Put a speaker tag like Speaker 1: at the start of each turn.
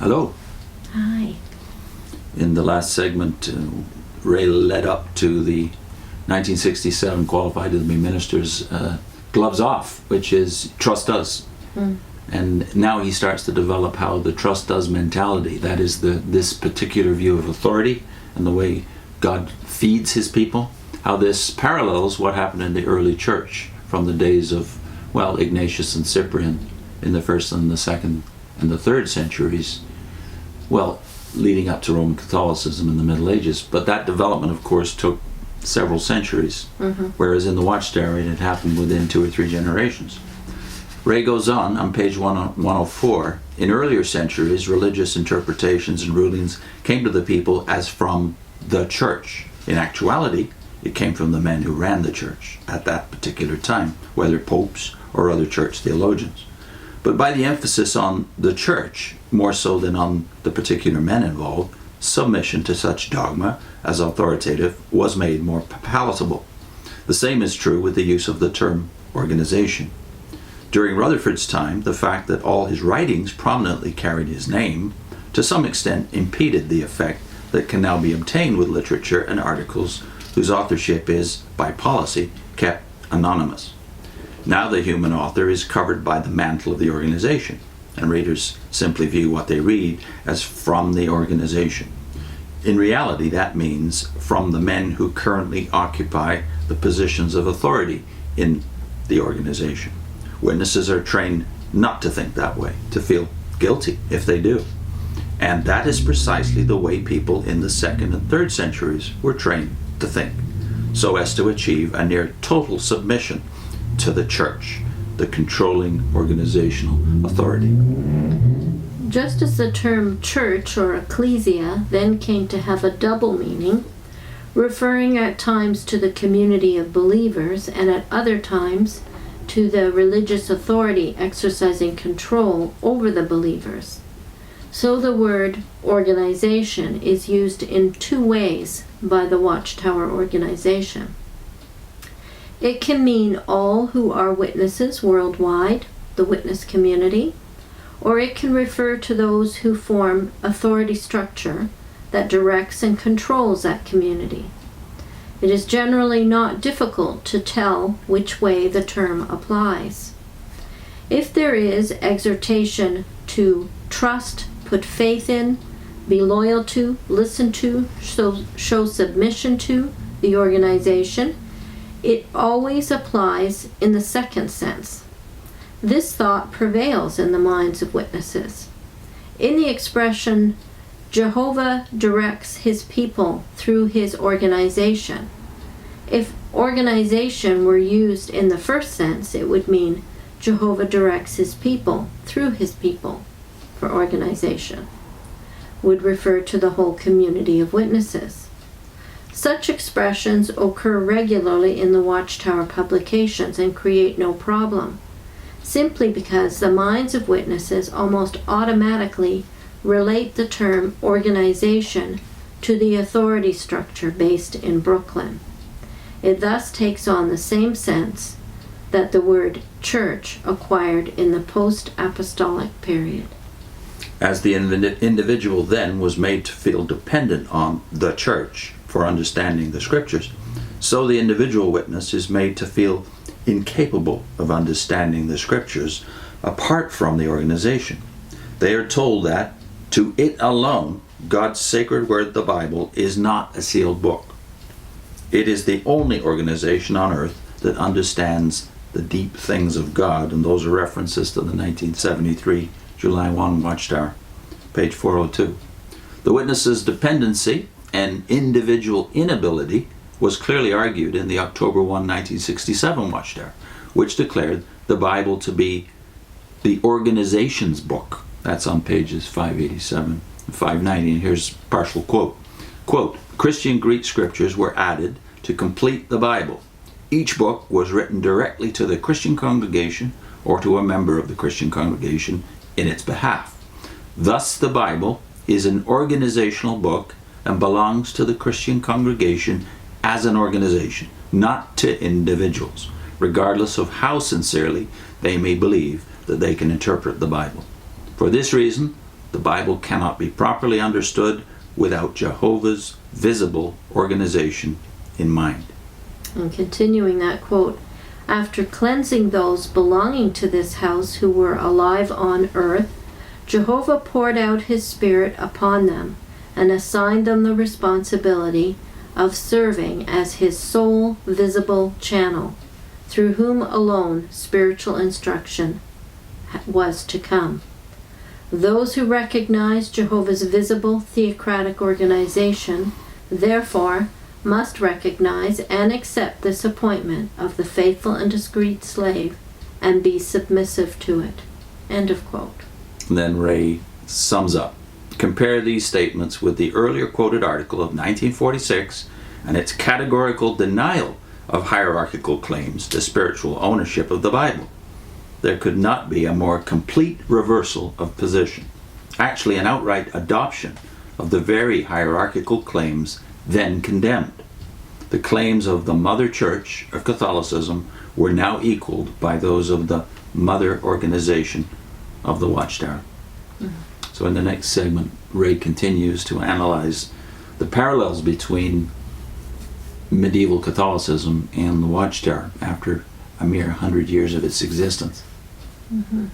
Speaker 1: Hello.
Speaker 2: Hi.
Speaker 1: In the last segment, Ray led up to the 1967 Qualified to be Ministers gloves off, which is trust us. And now he starts to develop how the trust us mentality, that is this particular view of authority and the way God feeds his people, how this parallels what happened in the early church from the days of, Ignatius and Cyprian in the first and the second and the third centuries, leading up to Roman Catholicism in the Middle Ages. But that development, of course, took several centuries, whereas in the Watchtower it had happened within 2 or 3 generations. Ray goes on page 104, in earlier centuries, religious interpretations and rulings came to the people as from the church. In actuality, it came from the men who ran the church at that particular time, whether popes or other church theologians. But by the emphasis on the church, more so than on the particular men involved, submission to such dogma as authoritative was made more palatable. The same is true with the use of the term organization. During Rutherford's time, the fact that all his writings prominently carried his name, to some extent impeded the effect that can now be obtained with literature and articles whose authorship is, by policy, kept anonymous. Now the human author is covered by the mantle of the organization, and readers simply view what they read as from the organization. In reality, that means from the men who currently occupy the positions of authority in the organization. Witnesses are trained not to think that way, to feel guilty if they do. And that is precisely the way people in the 2nd and 3rd centuries were trained to think, so as to achieve a near total submission to the church, the controlling organizational authority.
Speaker 2: Just as the term church or ecclesia then came to have a double meaning, referring at times to the community of believers and at other times to the religious authority exercising control over the believers, so the word organization is used in 2 ways by the Watchtower organization. It can mean all who are witnesses worldwide, the witness community, or it can refer to those who form authority structure that directs and controls that community. It is generally not difficult to tell which way the term applies. If there is exhortation to trust, put faith in, be loyal to, listen to, show submission to the organization, it always applies in the second sense. This thought prevails in the minds of witnesses. In the expression, Jehovah directs his people through his organization, if organization were used in the first sense, it would mean Jehovah directs his people through his people for organization, would refer to the whole community of witnesses. Such expressions occur regularly in the Watchtower publications and create no problem, simply because the minds of witnesses almost automatically relate the term organization to the authority structure based in Brooklyn. It thus takes on the same sense that the word church acquired in the post-apostolic period.
Speaker 1: As the individual then was made to feel dependent on the church for understanding the scriptures, so the individual witness is made to feel incapable of understanding the scriptures apart from the organization. They are told that to it alone, God's sacred word, the Bible, is not a sealed book. It is the only organization on earth that understands the deep things of God, and those are references to the 1973 July 1 Watchtower, page 402. The witness's dependency and individual inability was clearly argued in the October 1, 1967 Watchtower, which declared the Bible to be the organization's book. That's on pages 587 and 590, and here's a partial quote. Quote, Christian Greek scriptures were added to complete the Bible. Each book was written directly to the Christian congregation or to a member of the Christian congregation in its behalf. Thus the Bible is an organizational book and belongs to the Christian congregation as an organization, not to individuals, regardless of how sincerely they may believe that they can interpret the Bible. For this reason, the Bible cannot be properly understood without Jehovah's visible organization in mind.
Speaker 2: And continuing that quote, after cleansing those belonging to this house who were alive on earth, Jehovah poured out his Spirit upon them and assigned them the responsibility of serving as his sole visible channel, through whom alone spiritual instruction was to come. Those who recognize Jehovah's visible theocratic organization, therefore, must recognize and accept this appointment of the faithful and discreet slave and be submissive to it. End of quote.
Speaker 1: And then Ray sums up. Compare these statements with the earlier quoted article of 1946 and its categorical denial of hierarchical claims to spiritual ownership of the Bible. There could not be a more complete reversal of position, actually an outright adoption of the very hierarchical claims then condemned. The claims of the Mother Church of Catholicism were now equaled by those of the Mother Organization of the Watchtower. Mm-hmm. So in the next segment, Ray continues to analyze the parallels between medieval Catholicism and the Watchtower after a mere 100 years of its existence.
Speaker 2: Mm-hmm.